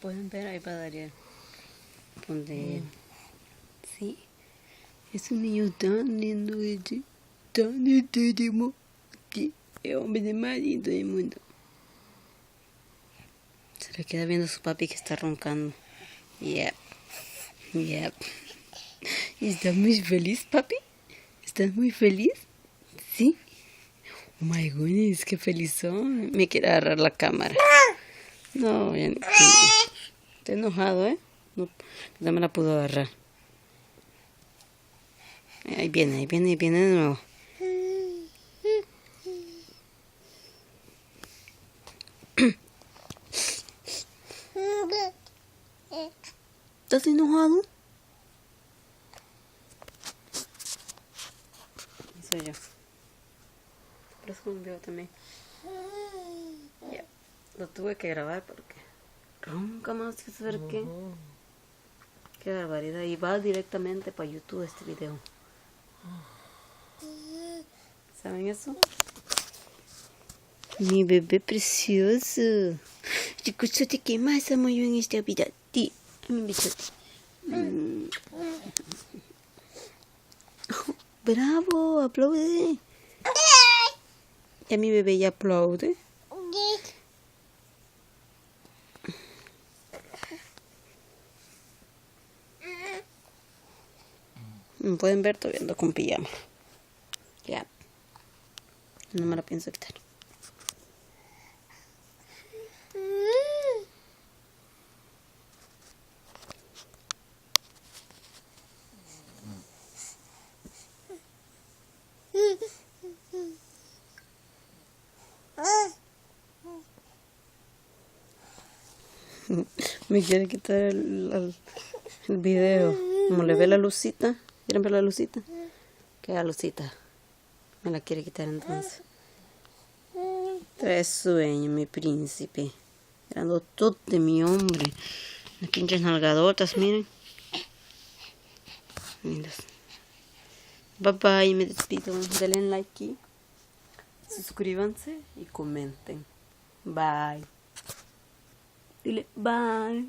pueden ver, ahí va Dariel. Donde sí, es un niño tan lindo, tan enfermo, que el hombre de más lindo del mundo. Se le queda viendo a su papi que está roncando. Yep. ¿Estás muy feliz, papi? ¿Estás muy feliz? ¿Sí? Oh my goodness, qué felizón. Me quiere agarrar la cámara. No, ya no. Está enojado, ¿eh? No me la pudo agarrar. Ahí viene de nuevo. ¿Estás enojado? Soy yo. Por eso me veo también. Ya. Lo tuve que grabar porque ronca más que saber qué. Qué barbaridad. Y va directamente para YouTube este video. ¿Saben eso? Mi bebé precioso. Escucha, te quemas muy en esta vida. Ti, mi bichote. Bravo, aplaude. Ya mi bebé ya aplaude. Me pueden ver, todavía ando con pijama. Ya. No me la pienso quitar. Me quiere quitar el video. Como le ve la lucita. ¿Quieren ver la lucita? Queda lucita. Me la quiere quitar entonces. Trae sueño, mi príncipe. Grandotote, mi hombre. Las pinches nalgadotas, miren. Miras. Bye bye, me despido. Denle like aquí. Suscríbanse y comenten. Bye. Dile bye.